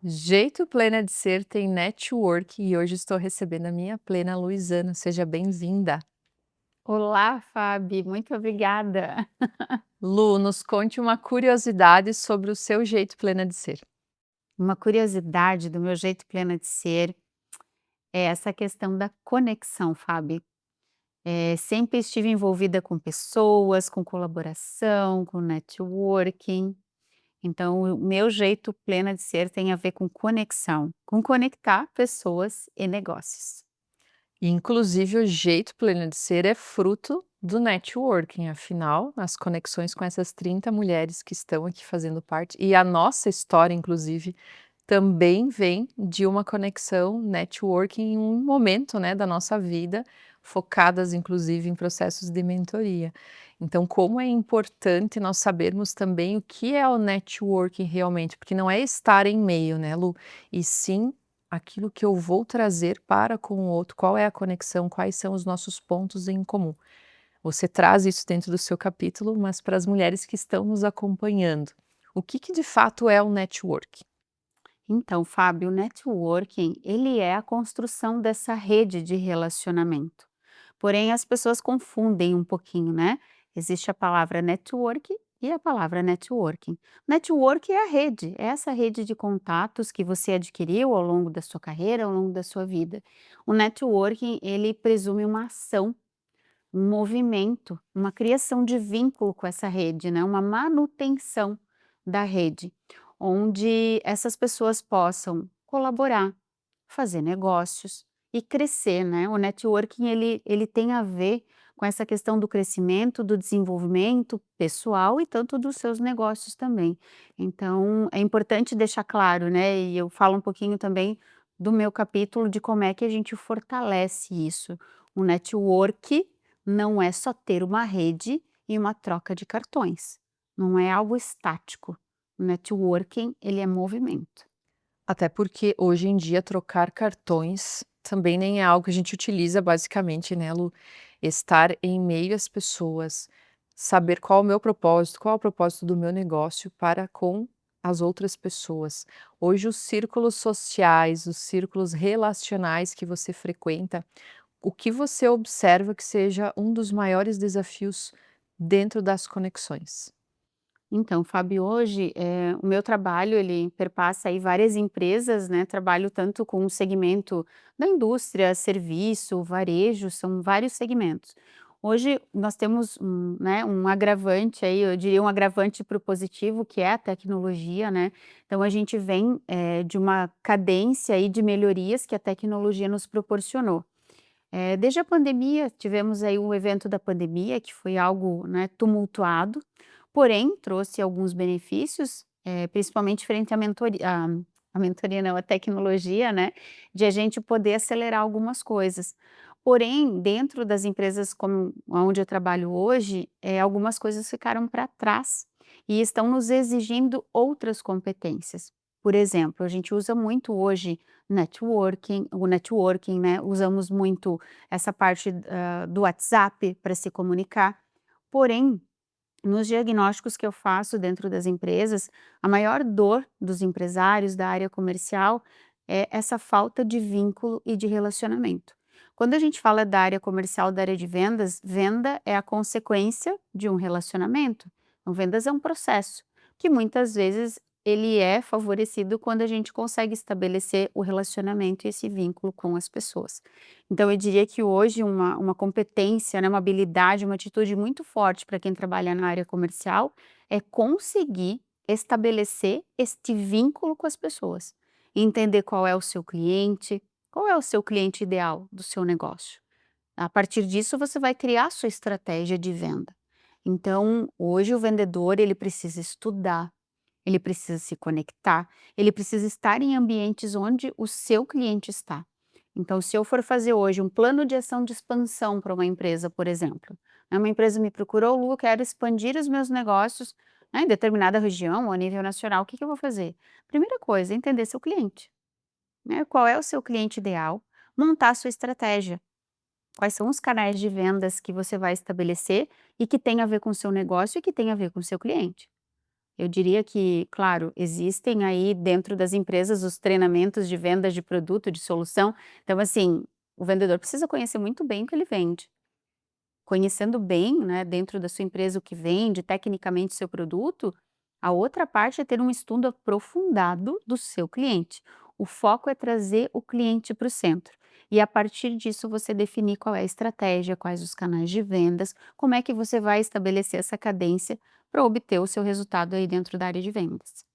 Jeito Plena de Ser tem network e hoje estou recebendo a minha plena Luisana, seja bem-vinda. Olá, Fabi, muito obrigada. Lu, nos conte uma curiosidade sobre o seu jeito plena de ser. Uma curiosidade do meu jeito plena de ser é essa questão da conexão, Fabi. Sempre estive envolvida com pessoas, com colaboração, com networking. Então, o meu jeito plena de ser tem a ver com conexão, com conectar pessoas e negócios. Inclusive, o jeito plena de ser é fruto do networking, afinal, as conexões com essas 30 mulheres que estão aqui fazendo parte, e a nossa história, inclusive, também vem de uma conexão networking em um momento, né, da nossa vida, focadas inclusive em processos de mentoria. Então, como é importante nós sabermos também o que é o networking realmente, porque não é estar em meio, né, Lu, e sim aquilo que eu vou trazer para com o outro, qual é a conexão, quais são os nossos pontos em comum. Você traz isso dentro do seu capítulo, mas para as mulheres que estão nos acompanhando, o que que de fato é o network? Então, Fábio, o networking, ele é a construção dessa rede de relacionamento. Porém, as pessoas confundem um pouquinho, né? Existe a palavra network e a palavra networking. Network é a rede, é essa rede de contatos que você adquiriu ao longo da sua carreira, ao longo da sua vida. O networking, ele presume uma ação, um movimento, uma criação de vínculo com essa rede, né? Uma manutenção da rede, onde essas pessoas possam colaborar, fazer negócios e crescer, né. O networking ele tem a ver com essa questão do crescimento, do desenvolvimento pessoal e tanto dos seus negócios também. Então, é importante deixar claro, né, e eu falo um pouquinho também do meu capítulo de como é que a gente fortalece isso. O network não é só ter uma rede e uma troca de cartões, não é algo estático. O networking, ele é movimento. Até porque hoje em dia trocar cartões também nem é algo que a gente utiliza basicamente, né, Lu? Estar em meio às pessoas, saber qual é o meu propósito, qual é o propósito do meu negócio para com as outras pessoas. Hoje os círculos sociais, os círculos relacionais que você frequenta, o que você observa que seja um dos maiores desafios dentro das conexões? Então, Fábio, hoje, o meu trabalho ele perpassa aí várias empresas, né, trabalho tanto com o segmento da indústria, serviço, varejo, são vários segmentos. Hoje nós temos um agravante aí, eu diria um agravante para o positivo, que é a tecnologia, né, então a gente vem, de uma cadência aí de melhorias que a tecnologia nos proporcionou. Desde a pandemia, tivemos aí o evento da pandemia, que foi algo, né, tumultuado, porém trouxe alguns benefícios, principalmente frente à mentoria a mentoria não, a tecnologia, né, de a gente poder acelerar algumas coisas. Porém, dentro das empresas como aonde eu trabalho hoje, algumas coisas ficaram para trás e estão nos exigindo outras competências. Por exemplo, a gente usa muito hoje o networking, né, usamos muito essa parte, do WhatsApp para se comunicar, porém, nos diagnósticos que eu faço dentro das empresas, a maior dor dos empresários da área comercial é essa falta de vínculo e de relacionamento. Quando a gente fala da área comercial, da área de vendas, venda é a consequência de um relacionamento. Então, vendas é um processo que muitas vezes ele é favorecido quando a gente consegue estabelecer o relacionamento e esse vínculo com as pessoas. Então eu diria que hoje uma competência, né, uma habilidade, uma atitude muito forte para quem trabalha na área comercial, é conseguir estabelecer este vínculo com as pessoas, entender qual é o seu cliente ideal do seu negócio. A partir disso você vai criar a sua estratégia de venda. Então, hoje o vendedor ele precisa estudar, ele precisa se conectar, ele precisa estar em ambientes onde o seu cliente está. Então, se eu for fazer hoje um plano de ação de expansão para uma empresa, por exemplo, né, uma empresa me procurou, Lu, eu quero expandir os meus negócios, né, em determinada região ou a nível nacional, o que que eu vou fazer? Primeira coisa, entender seu cliente, né? Qual é o seu cliente ideal? Montar a sua estratégia. Quais são os canais de vendas que você vai estabelecer e que tem a ver com o seu negócio e que tem a ver com o seu cliente? Eu diria que, claro, existem aí dentro das empresas os treinamentos de vendas de produto, de solução. Então, assim, o vendedor precisa conhecer muito bem o que ele vende. Conhecendo bem, né, dentro da sua empresa o que vende, tecnicamente o seu produto, a outra parte é ter um estudo aprofundado do seu cliente. O foco é trazer o cliente para o centro. E a partir disso você definir qual é a estratégia, quais os canais de vendas, como é que você vai estabelecer essa cadência para obter o seu resultado aí dentro da área de vendas.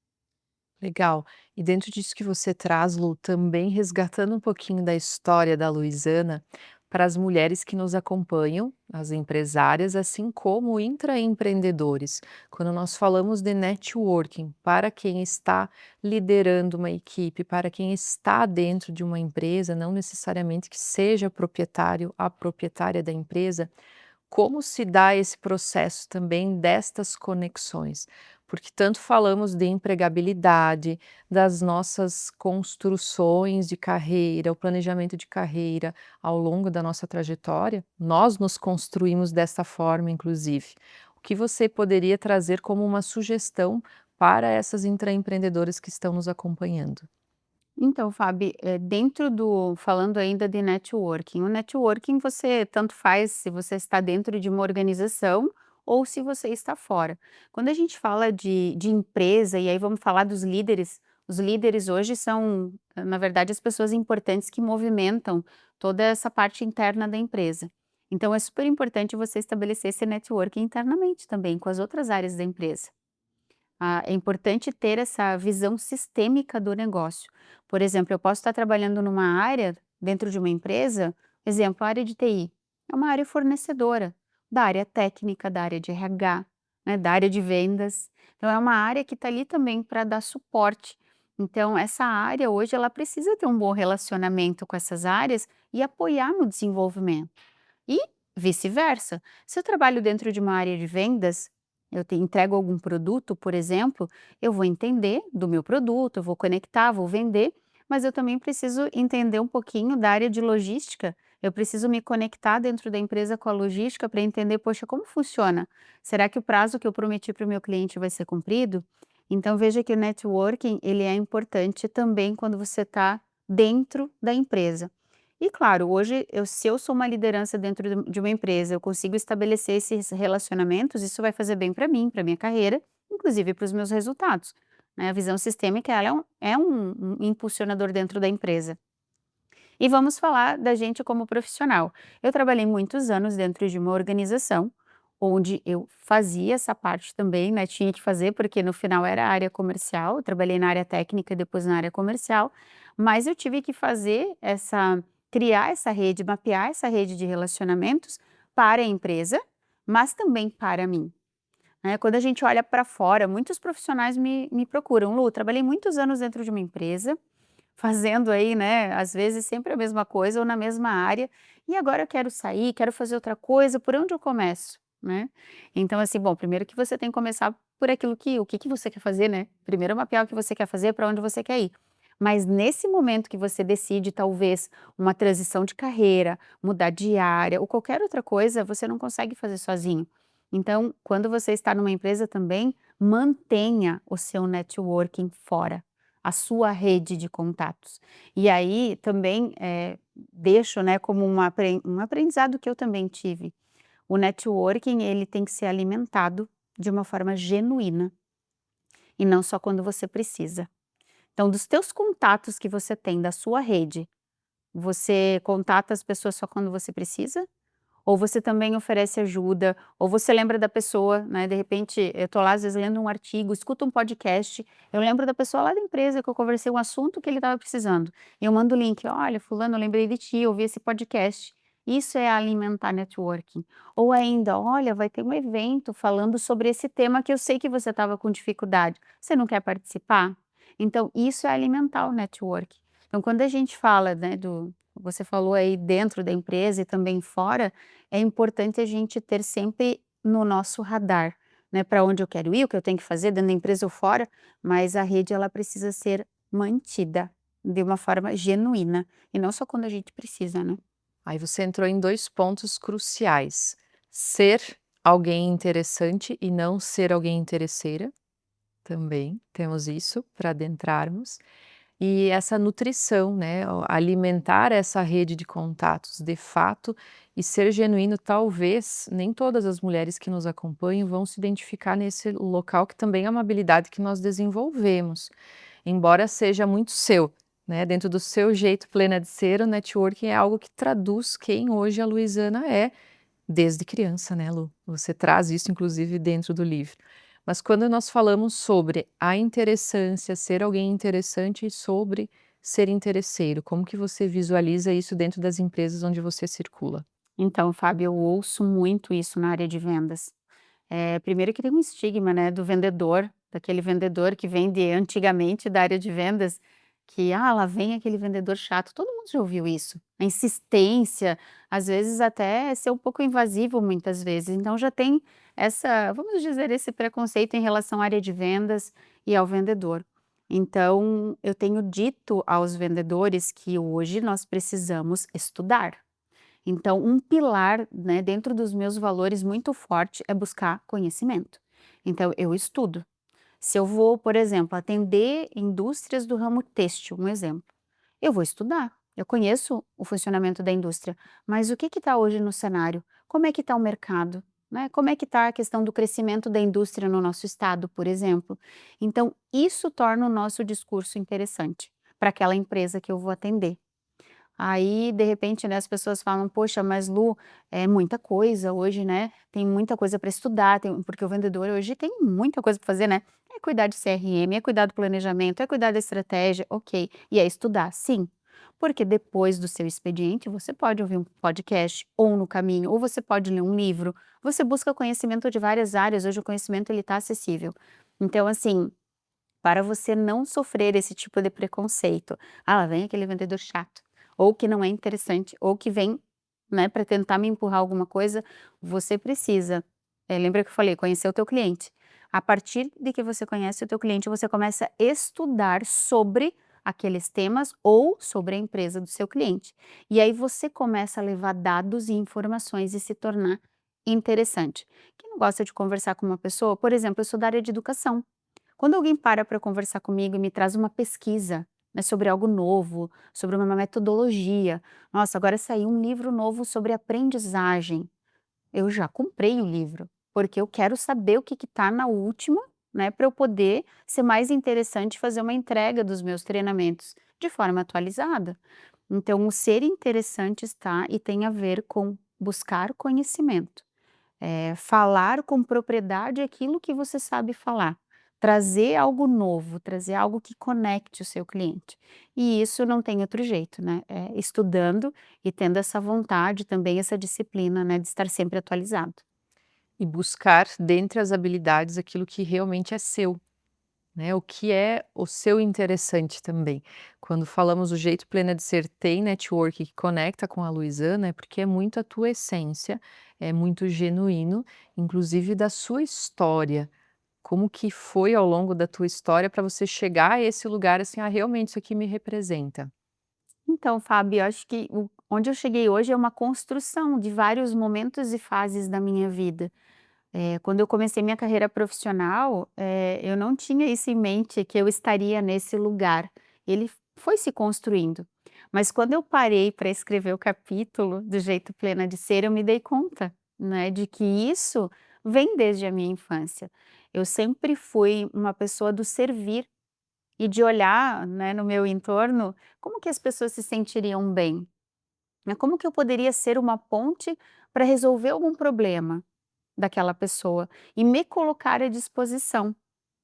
Legal. E dentro disso que você traz, Lu, também resgatando um pouquinho da história da Luisana, para as mulheres que nos acompanham, as empresárias, assim como intraempreendedores. Quando nós falamos de networking, para quem está liderando uma equipe, para quem está dentro de uma empresa, não necessariamente que seja proprietário, a proprietária da empresa, como se dá esse processo também destas conexões? Porque tanto falamos de empregabilidade, das nossas construções de carreira, o planejamento de carreira ao longo da nossa trajetória, nós nos construímos dessa forma, inclusive. O que você poderia trazer como uma sugestão para essas intraempreendedoras que estão nos acompanhando? Então, Fabi, dentro do falando ainda de networking, o networking você tanto faz se você está dentro de uma organização ou se você está fora. Quando a gente fala de empresa, e aí vamos falar dos líderes, os líderes hoje são, na verdade, as pessoas importantes que movimentam toda essa parte interna da empresa. Então é super importante você estabelecer esse networking internamente também com as outras áreas da empresa. É importante ter essa visão sistêmica do negócio. Por exemplo, eu posso estar trabalhando numa área dentro de uma empresa, exemplo, a área de TI, é uma área fornecedora da área técnica, da área de RH, né, da área de vendas. Então, é uma área que está ali também para dar suporte. Então, essa área hoje ela precisa ter um bom relacionamento com essas áreas e apoiar no desenvolvimento. E vice-versa. Se eu trabalho dentro de uma área de vendas, entrego algum produto, por exemplo, eu vou entender do meu produto, eu vou conectar, vou vender, mas eu também preciso entender um pouquinho da área de logística. Eu preciso me conectar dentro da empresa com a logística para entender, poxa, como funciona? Será que o prazo que eu prometi para o meu cliente vai ser cumprido? Então veja que o networking ele é importante também quando você está dentro da empresa. E claro, hoje se eu sou uma liderança dentro de uma empresa, eu consigo estabelecer esses relacionamentos, isso vai fazer bem para mim, para minha carreira, inclusive para os meus resultados, né. A visão sistêmica ela é um impulsionador dentro da empresa. E vamos falar da gente como profissional. Eu trabalhei muitos anos dentro de uma organização, onde eu fazia essa parte também, né, tinha que fazer, porque no final era a área comercial, eu trabalhei na área técnica e depois na área comercial, mas eu tive que fazer criar essa rede, mapear essa rede de relacionamentos para a empresa, mas também para mim, né. Quando a gente olha para fora, muitos profissionais me procuram: "Lu, trabalhei muitos anos dentro de uma empresa, fazendo aí, né, às vezes sempre a mesma coisa ou na mesma área, e agora eu quero sair, quero fazer outra coisa, por onde eu começo?", né. Então assim, bom, primeiro que você tem que começar por aquilo que o que que você quer fazer, né. Primeiro mapear o que você quer fazer, para onde você quer ir. Mas nesse momento que você decide talvez uma transição de carreira, mudar de área ou qualquer outra coisa, você não consegue fazer sozinho. Então, quando você está numa empresa também, mantenha o seu networking fora a sua rede de contatos. E aí também, deixo, né, como um aprendizado que eu também tive. O networking ele tem que ser alimentado de uma forma genuína, e não só quando você precisa. Então dos teus contatos que você tem da sua rede, você contata as pessoas só quando você precisa? Ou você também oferece ajuda, ou você lembra da pessoa, né, de repente, eu tô lá às vezes lendo um artigo, escuto um podcast, eu lembro da pessoa lá da empresa que eu conversei um assunto que ele estava precisando, e eu mando o link: "Olha fulano, eu lembrei de ti, eu ouvi esse podcast". Isso é alimentar networking. Ou ainda: "Olha, vai ter um evento falando sobre esse tema que eu sei que você estava com dificuldade, você não quer participar?". Então isso é alimentar o networking. Então quando a gente fala, né, você falou aí dentro da empresa e também fora, é importante a gente ter sempre no nosso radar, né, para onde eu quero ir, o que eu tenho que fazer dentro da empresa ou fora, mas a rede ela precisa ser mantida de uma forma genuína, e não só quando a gente precisa, né. Aí você entrou em 2 pontos cruciais: ser alguém interessante e não ser alguém interesseira. também, temos isso para adentrarmos. E essa nutrição, né, alimentar essa rede de contatos de fato e ser genuíno, talvez nem todas as mulheres que nos acompanham vão se identificar nesse local, que também é uma habilidade que nós desenvolvemos, embora seja muito seu, né, dentro do seu jeito plena de ser, o networking é algo que traduz quem hoje a Luisana é, desde criança, né, Lu? Você traz isso inclusive dentro do livro. Mas quando nós falamos sobre a interessância, ser alguém interessante e sobre ser interesseiro, como que você visualiza isso dentro das empresas onde você circula? Então, Fábio, eu ouço muito isso na área de vendas. Primeiro que tem um estigma, né, do vendedor, daquele vendedor que vende antigamente da área de vendas, que: "Ah, lá vem aquele vendedor chato", todo mundo já ouviu isso. A insistência, às vezes até ser um pouco invasivo muitas vezes, então já tem essa, vamos dizer, esse preconceito em relação à área de vendas e ao vendedor. Então, eu tenho dito aos vendedores que hoje nós precisamos estudar. Então, um pilar, né, dentro dos meus valores muito forte é buscar conhecimento. Então, eu estudo. Se eu vou, por exemplo, atender indústrias do ramo têxtil, um exemplo, eu vou estudar. Eu conheço o funcionamento da indústria, mas o que está hoje no cenário? Como é que está o mercado? Né? Como é que está a questão do crescimento da indústria no nosso estado, por exemplo? Então, isso torna o nosso discurso interessante para aquela empresa que eu vou atender. Aí, de repente, né, as pessoas falam: "Poxa, mas Lu, é muita coisa hoje, né, tem muita coisa para estudar, porque o vendedor hoje tem muita coisa para fazer, né, é cuidar de CRM, é cuidar do planejamento, é cuidar da estratégia", ok, e é estudar, sim, porque depois do seu expediente você pode ouvir um podcast, ou no caminho, ou você pode ler um livro, você busca conhecimento de várias áreas, hoje o conhecimento ele está acessível. Então, assim, para você não sofrer esse tipo de preconceito. "Ah, lá vem aquele vendedor chato", ou que não é interessante, ou que vem, né, para tentar me empurrar alguma coisa, você precisa, lembra que eu falei, conhecer o teu cliente. A partir de que você conhece o teu cliente, você começa a estudar sobre aqueles temas ou sobre a empresa do seu cliente. E aí você começa a levar dados e informações e se tornar interessante. Quem não gosta de conversar com uma pessoa, por exemplo, eu sou da área de educação. Quando alguém para conversar comigo e me traz uma pesquisa, né, sobre algo novo, sobre uma metodologia, nossa, agora saiu um livro novo sobre aprendizagem. Eu já comprei o livro, porque eu quero saber o que está na última, né, para eu poder ser mais interessante e fazer uma entrega dos meus treinamentos de forma atualizada. Então, o ser interessante está e tem a ver com buscar conhecimento. Falar com propriedade aquilo que você sabe falar, trazer algo novo, trazer algo que conecte o seu cliente. E isso não tem outro jeito, né, estudando e tendo essa vontade também, essa disciplina, né, de estar sempre atualizado. E buscar dentre as habilidades aquilo que realmente é seu, né, o que é o seu interessante também. Quando falamos o jeito plena de ser tem network que conecta com a Luisana, é porque é muito a tua essência, é muito genuíno, inclusive da sua história. Como que foi ao longo da tua história para você chegar a esse lugar assim: "Ah, realmente isso aqui me representa"? Então, Fábio, eu acho que onde eu cheguei hoje é uma construção de vários momentos e fases da minha vida. Quando eu comecei minha carreira profissional, eu não tinha isso em mente que eu estaria nesse lugar. Ele foi se construindo. Mas quando eu parei para escrever o capítulo do Jeito Plena de Ser, eu me dei conta, né, de que isso vem desde a minha infância. Eu sempre fui uma pessoa do servir e de olhar, né, no meu entorno, como que as pessoas se sentiriam bem, né, como que eu poderia ser uma ponte para resolver algum problema daquela pessoa e me colocar à disposição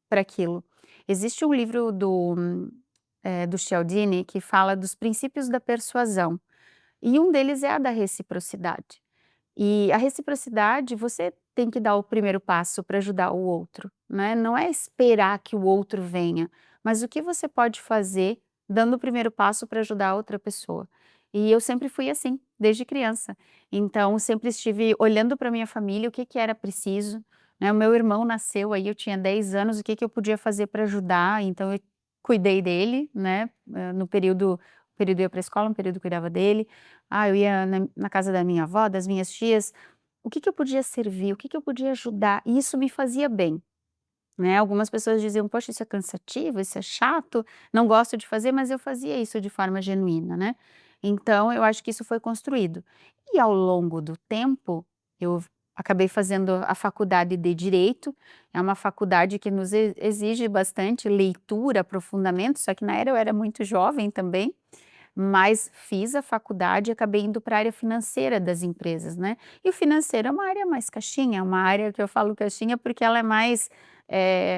para aquilo. Existe um livro do Cialdini que fala dos princípios da persuasão, e um deles é a da reciprocidade. E a reciprocidade, você tem que dar o primeiro passo para ajudar o outro, né, não é esperar que o outro venha, mas o que você pode fazer dando o primeiro passo para ajudar a outra pessoa. E eu sempre fui assim, desde criança. Então sempre estive olhando para minha família, o que que era preciso, né, o meu irmão nasceu, aí eu tinha 10 anos, o que que eu podia fazer para ajudar, então eu cuidei dele, né, no período eu ia para a escola, um período eu cuidava dele. Eu ia na casa da minha avó, das minhas tias, o que que eu podia servir, o que que eu podia ajudar, e isso me fazia bem. né. Algumas pessoas diziam: "Poxa, isso é cansativo, isso é chato, não gosto de fazer", mas eu fazia isso de forma genuína, né. Então eu acho que isso foi construído. E ao longo do tempo, eu acabei fazendo a faculdade de direito, é uma faculdade que nos exige bastante leitura, aprofundamento, só que eu era muito jovem também, mas fiz a faculdade e acabei indo para a área financeira das empresas, né. E o financeiro é uma área mais caixinha, é uma área que eu falo caixinha, porque ela é mais,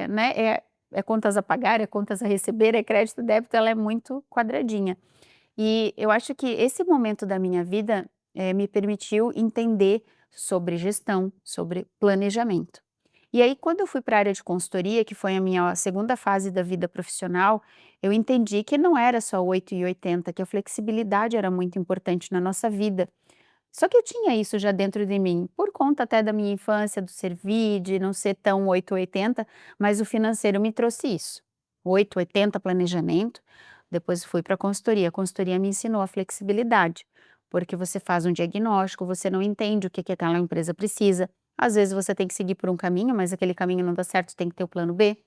né, é contas a pagar, é contas a receber, é crédito, débito, ela é muito quadradinha. E eu acho que esse momento da minha vida, me permitiu entender sobre gestão, sobre planejamento. E aí quando eu fui para a área de consultoria, que foi a minha segunda fase da vida profissional, eu entendi que não era só 8 e 80, que a flexibilidade era muito importante na nossa vida. Só que eu tinha isso já dentro de mim, por conta até da minha infância, do servir, de não ser tão 8 ou 80, mas o financeiro me trouxe isso. 8, 80 planejamento, depois fui para a consultoria me ensinou a flexibilidade, porque você faz um diagnóstico, você não entende o que que aquela empresa precisa, às vezes você tem que seguir por um caminho, mas aquele caminho não dá certo, tem que ter o plano B.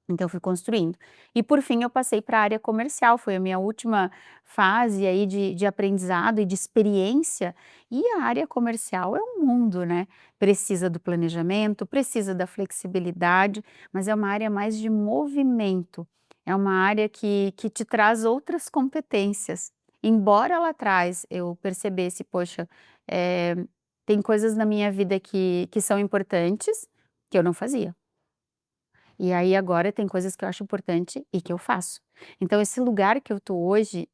Então eu fui construindo. E por fim eu passei para a área comercial, foi a minha última fase aí de aprendizado e de experiência, e a área comercial é um mundo, né, precisa do planejamento, precisa da flexibilidade, mas é uma área mais de movimento, é uma área que te traz outras competências. Embora lá atrás eu percebesse: "Poxa, eh, tem coisas na minha vida que são importantes", que eu não fazia. E aí agora tem coisas que eu acho importante e que eu faço. Então esse lugar que eu tô hoje,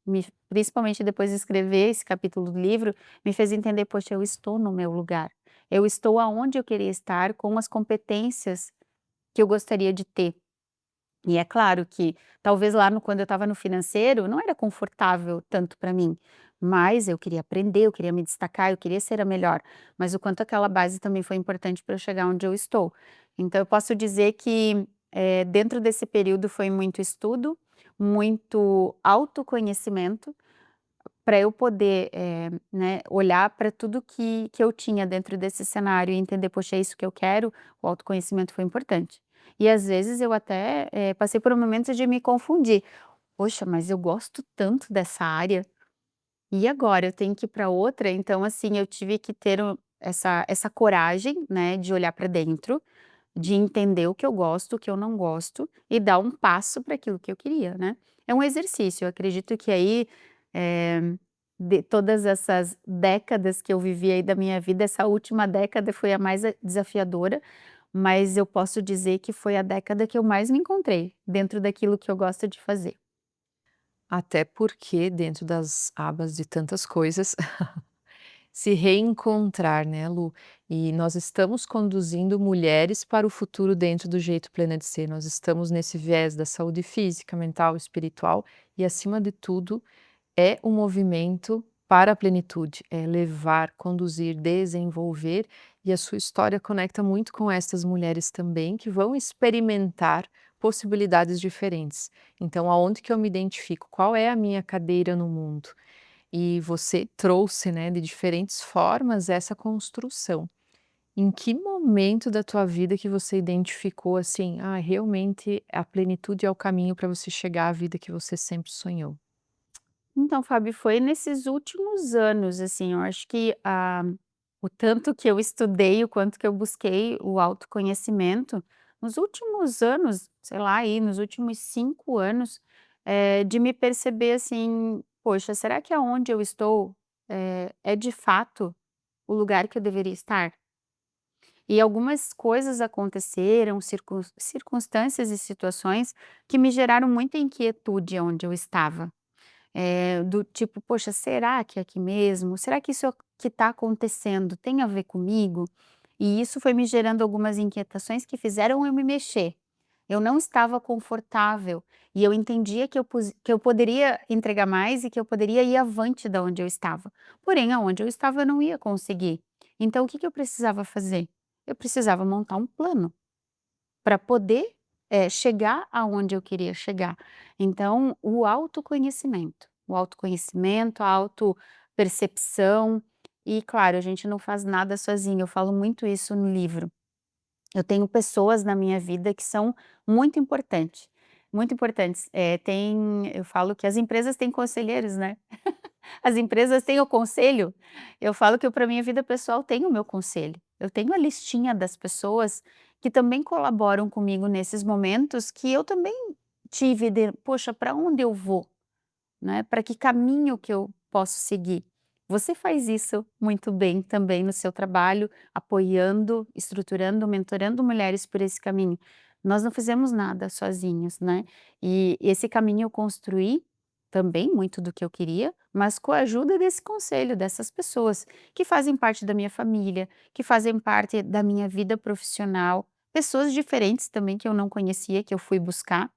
principalmente depois de escrever esse capítulo do livro, me fez entender: "Poxa, eu estou no meu lugar. Eu estou aonde eu queria estar com as competências que eu gostaria de ter". E é claro que talvez lá no quando eu estava no financeiro, não era confortável tanto para mim, mas eu queria aprender, eu queria me destacar, eu queria ser a melhor, mas o quanto aquela base também foi importante para eu chegar onde eu estou. Então eu posso dizer que, dentro desse período foi muito estudo, muito autoconhecimento, para eu poder, né, olhar para tudo que eu tinha dentro desse cenário e entender: "Poxa, é isso que eu quero", o autoconhecimento foi importante. E às vezes eu até, passei por momentos de me confundir: "Poxa, mas eu gosto tanto dessa área, e agora? Eu tenho que ir para outra?". Então, assim, eu tive que ter essa coragem, né, de olhar para dentro, de entender o que eu gosto, o que eu não gosto e dar um passo para aquilo que eu queria, né. É um exercício, eu acredito que aí, eh, de todas essas décadas que eu vivi aí da minha vida, essa última década foi a mais desafiadora, mas eu posso dizer que foi a década que eu mais me encontrei dentro daquilo que eu gosto de fazer. Até porque dentro das abas de tantas coisas, se reencontrar, né, Lu? E nós estamos conduzindo mulheres para o futuro dentro do Jeito Plena de Ser. Nós estamos nesse viés da saúde física, mental, espiritual e, acima de tudo, é um movimento para a plenitude, é levar, conduzir, desenvolver, e a sua história conecta muito com estas mulheres também que vão experimentar possibilidades diferentes. Então, aonde que eu me identifico? Qual é a minha cadeira no mundo? E você trouxe, né, de diferentes formas essa construção. Em que momento da tua vida que você identificou assim, ah, realmente a plenitude é o caminho para você chegar à vida que você sempre sonhou? Então, Fábio, foi nesses últimos anos, assim, eu acho que o tanto que eu estudei, o quanto que eu busquei o autoconhecimento, nos últimos anos, sei lá, aí, nos últimos 5 anos, de me perceber assim: "Poxa, será que aonde eu estou, é de fato o lugar que eu deveria estar?". E algumas coisas aconteceram, circunstâncias e situações que me geraram muita inquietude onde eu estava. Do tipo: "Poxa, será que é aqui mesmo? Será que isso que está acontecendo tem a ver comigo?". E isso foi me gerando algumas inquietações que fizeram eu me mexer. Eu não estava confortável e eu entendia que eu poderia entregar mais e que eu poderia ir avante da onde eu estava. Porém, aonde eu estava eu não ia conseguir. Então o que que eu precisava fazer? Eu precisava montar um plano. Para poder, chegar aonde eu queria chegar. Então, o autoconhecimento, a autopercepção e claro, a gente não faz nada sozinho, eu falo muito isso no livro. Eu tenho pessoas na minha vida que são muito muito importantes. Eu falo que as empresas têm conselheiros, né. As empresas têm o conselho. Eu falo que para minha vida pessoal tem o meu conselho. Eu tenho a listinha das pessoas que também colaboram comigo nesses momentos que eu também tive de: "Poxa, para onde eu vou?", né, para que caminho que eu posso seguir? Você faz isso muito bem também no seu trabalho, apoiando, estruturando, mentorando mulheres por esse caminho. Nós não fizemos nada sozinhos, né, e esse caminho eu construí também muito do que eu queria, mas com a ajuda desse conselho, dessas pessoas que fazem parte da minha família, que fazem parte da minha vida profissional, pessoas diferentes também que eu não conhecia, que eu fui buscar.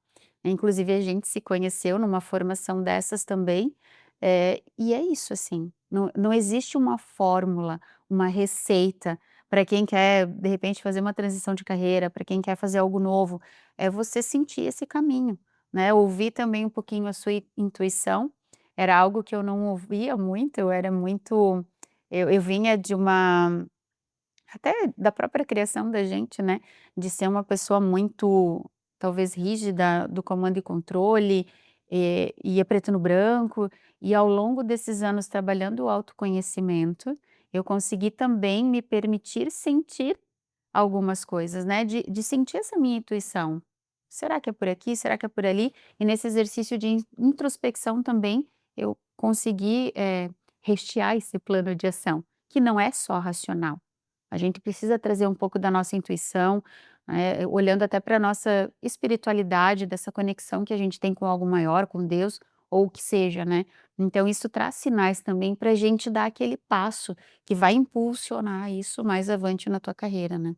Inclusive a gente se conheceu numa formação dessas também, e é isso assim, não existe uma fórmula, uma receita para quem quer de repente fazer uma transição de carreira, para quem quer fazer algo novo, é você sentir esse caminho, né, ouvir também um pouquinho a sua intuição, era algo que eu não ouvia muito, eu era muito eu vinha de uma até da própria criação da gente, né, de ser uma pessoa muito, talvez rígida, do comando e controle, e é preto no branco, e ao longo desses anos trabalhando o autoconhecimento, eu consegui também me permitir sentir algumas coisas, né, de sentir essa minha intuição. Será que é por aqui? Será que é por ali? E nesse exercício de introspecção também, eu consegui, rechear esse plano de ação, que não é só racional. A gente precisa trazer um pouco da nossa intuição, olhando até para a nossa espiritualidade, dessa conexão que a gente tem com algo maior, com Deus, ou o que seja, né. Então isso traz sinais também para a gente dar aquele passo que vai impulsionar isso mais avante na tua carreira, né.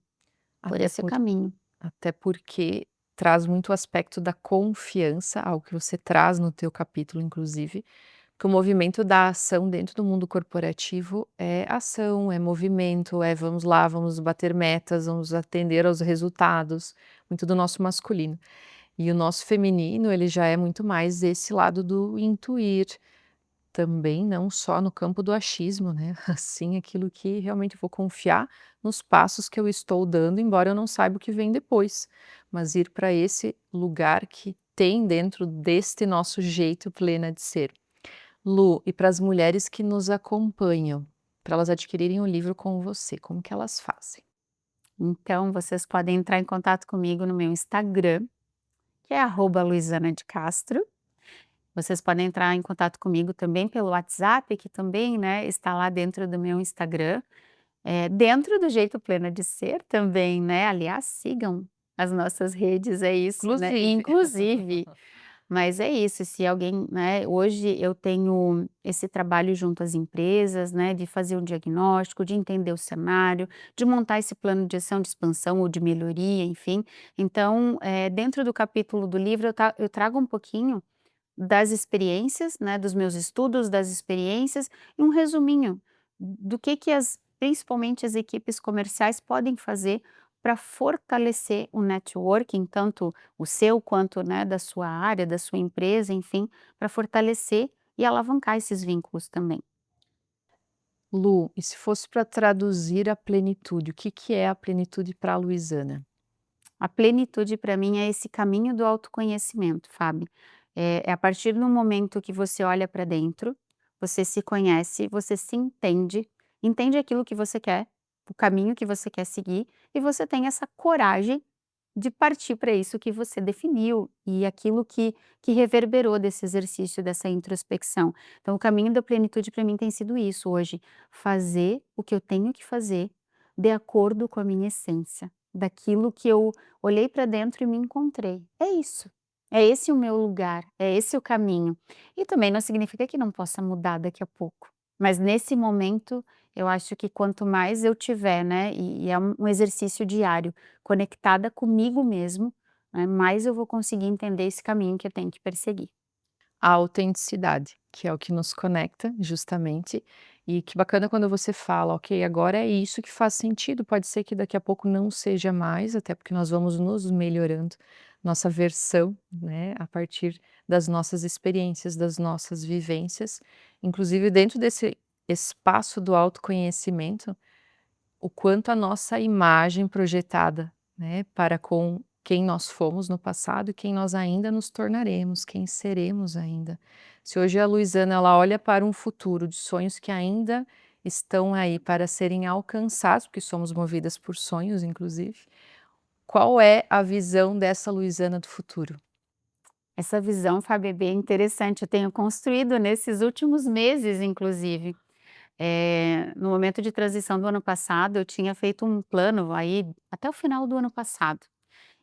Por Até esse por caminho. Até porque traz muito o aspecto da confiança, algo que você traz no teu capítulo inclusive, que o movimento da ação dentro do mundo corporativo é ação, é movimento, é vamos lá, vamos bater metas, vamos atender aos resultados, muito do nosso masculino. E o nosso feminino, ele já é muito mais esse lado do intuir, também não só no campo do achismo, né, assim, aquilo que realmente vou confiar nos passos que eu estou dando, embora eu não saiba o que vem depois, mas ir para esse lugar que tem dentro deste nosso jeito plena de ser. Lu, e para as mulheres que nos acompanham, para elas adquirirem o livro com você, como que elas fazem? Então vocês podem entrar em contato comigo no meu Instagram, que é @Luisana de Castro. Vocês podem entrar em contato comigo também pelo WhatsApp, que também, né, está lá dentro do meu Instagram, dentro do Jeito Plena de Ser também, né, aliás sigam as nossas redes, é isso, né, Inclusive. inclusive. Mas é isso, se alguém, né, hoje eu tenho esse trabalho junto às empresas, né, de fazer um diagnóstico, de entender o cenário, de montar esse plano de ação de expansão ou de melhoria, enfim. Então, dentro do capítulo do livro eu trago um pouquinho das experiências, né, dos meus estudos, das experiências, e um resuminho do que principalmente as equipes comerciais podem fazer para fortalecer o networking, tanto o seu quanto, né, da sua área, da sua empresa, enfim, para fortalecer e alavancar esses vínculos também. Lu, e se fosse para traduzir a plenitude, o que que é a plenitude para a Luisana? A plenitude para mim é esse caminho do autoconhecimento, Fábio. É a partir do momento que você olha para dentro, você se conhece, você se entende, entende aquilo que você quer, o caminho que você quer seguir, e você tem essa coragem de partir para isso que você definiu e aquilo que reverberou desse exercício, dessa introspecção. Então, o caminho da plenitude para mim tem sido isso hoje, fazer o que eu tenho que fazer de acordo com a minha essência, daquilo que eu olhei para dentro e me encontrei. É isso. É esse o meu lugar, é esse o caminho. E também não significa que não possa mudar daqui a pouco. Mas nesse momento, eu acho que quanto mais eu tiver, né, e é um exercício diário, conectada comigo mesmo, né, mais eu vou conseguir entender esse caminho que eu tenho que perseguir. A autenticidade, que é o que nos conecta, justamente, e que bacana quando você fala: "Ok, agora é isso que faz sentido", pode ser que daqui a pouco não seja mais, até porque nós vamos nos melhorando, nossa versão, né, a partir das nossas experiências, das nossas vivências, inclusive dentro desse espaço do autoconhecimento, o quanto a nossa imagem projetada né, para com quem nós fomos no passado e quem nós ainda nos tornaremos, quem seremos ainda. Se hoje a Luisana ela olha para um futuro de sonhos que ainda estão aí para serem alcançados, porque somos movidas por sonhos, inclusive, qual é a visão dessa Luisana do futuro? Essa visão, Fábio, é bem interessante. Eu tenho construído nesses últimos meses, inclusive. No momento de transição do ano passado, eu tinha feito um plano aí até o final do ano passado.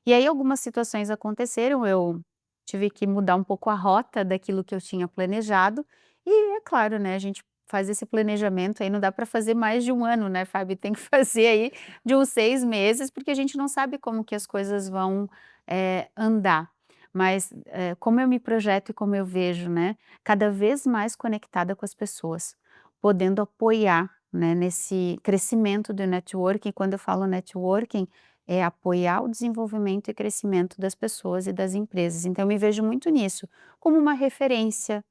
E aí algumas situações aconteceram, eu tive que mudar um pouco a rota daquilo que eu tinha planejado, e é claro, né, a gente faz esse planejamento aí não dá para fazer mais de um ano, né, Fábio, tem que fazer aí de uns 6 meses, porque a gente não sabe como que as coisas vão, andar. Mas, como eu me projeto e como eu vejo, né, cada vez mais conectada com as pessoas, podendo apoiar, né, nesse crescimento do networking, quando eu falo networking, é apoiar o desenvolvimento e crescimento das pessoas e das empresas. Então eu me vejo muito nisso, como uma referência,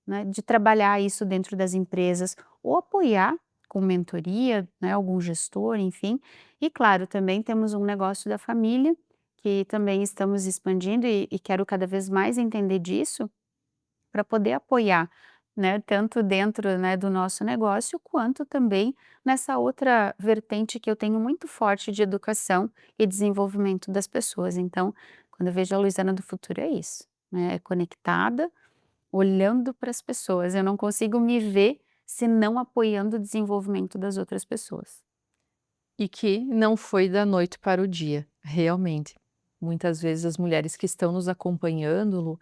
né, de trabalhar isso dentro das empresas, ou apoiar com mentoria, né, algum gestor, enfim. E claro, também temos um negócio da família, que também estamos expandindo e quero cada vez mais entender disso, para poder apoiar, né, tanto dentro, né, do nosso negócio, quanto também nessa outra vertente que eu tenho muito forte de educação e desenvolvimento das pessoas. Então, quando eu vejo a Luisana do futuro é isso, né, é conectada, olhando para as pessoas. Eu não consigo me ver se não apoiando o desenvolvimento das outras pessoas. E que não foi da noite para o dia, realmente. Muitas vezes as mulheres que estão nos acompanhando, Lu,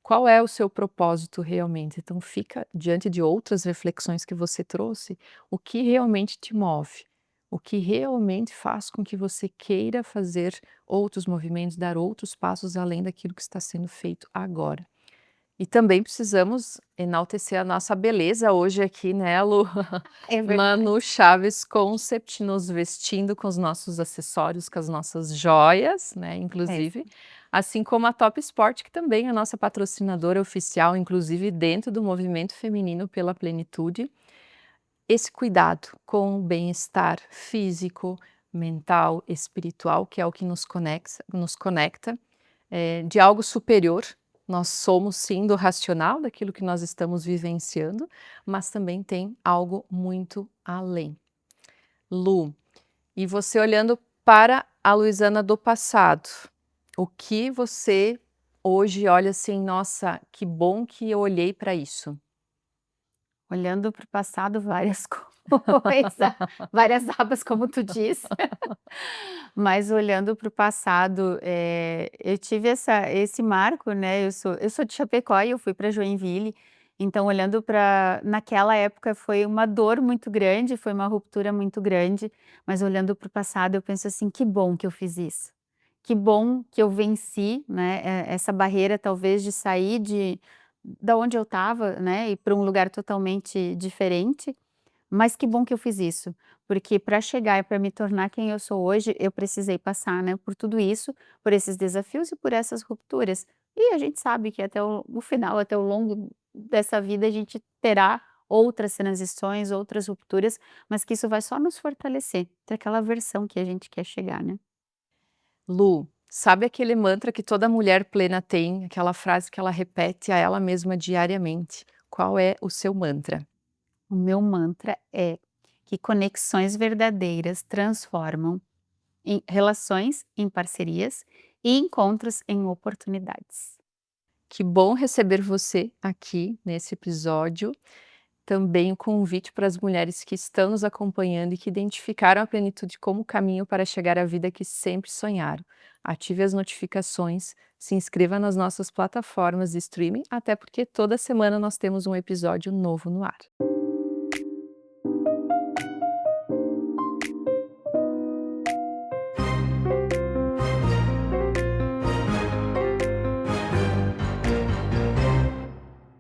qual é o seu propósito realmente? Então fica diante de outras reflexões que você trouxe, o que realmente te move, o que realmente faz com que você queira fazer outros movimentos, dar outros passos além daquilo que está sendo feito agora. E também precisamos enaltecer a nossa beleza hoje aqui, né, Lu? É verdade. Manu Chaves Concept nos vestindo com os nossos acessórios, com as nossas joias, né, É isso. inclusive, assim como a Top Sport, que também é a nossa patrocinadora oficial, inclusive dentro do movimento feminino pela plenitude. Esse cuidado com o bem-estar físico, mental, espiritual, que é o que nos conecta, de algo superior. Nós somos sim do racional, daquilo que nós estamos vivenciando, mas também tem algo muito além. Lu, e você olhando para a Luisana do passado, o que você hoje olha assim, nossa, que bom que eu olhei para isso. Olhando para o passado, várias coisas, várias abas, como tu disse. Mas olhando para o passado, eu tive esse marco, né, eu sou de Chapecó e eu fui para Joinville, então olhando para naquela época foi uma dor muito grande, foi uma ruptura muito grande, mas olhando para o passado eu penso assim: "Que bom que eu fiz isso, que bom que eu venci, né, essa barreira talvez de sair da onde eu estava, né, e para um lugar totalmente diferente, mas que bom que eu fiz isso, porque para chegar e para me tornar quem eu sou hoje, eu precisei passar, né, por tudo isso, por esses desafios e por essas rupturas. E a gente sabe que até o final, até o longo dessa vida, a gente terá outras transições, outras rupturas, mas que isso vai só nos fortalecer para aquela versão que a gente quer chegar, né. Lu, sabe aquele mantra que toda mulher plena tem, aquela frase que ela repete a ela mesma diariamente? Qual é o seu mantra? O meu mantra é que conexões verdadeiras transformam em relações em parcerias e encontros em oportunidades. Que bom receber você aqui nesse episódio. Também o convite para as mulheres que estão nos acompanhando e que identificaram a plenitude como caminho para chegar à vida que sempre sonharam. Ative as notificações, se inscreva nas nossas plataformas de streaming, até porque toda semana nós temos um episódio novo no ar.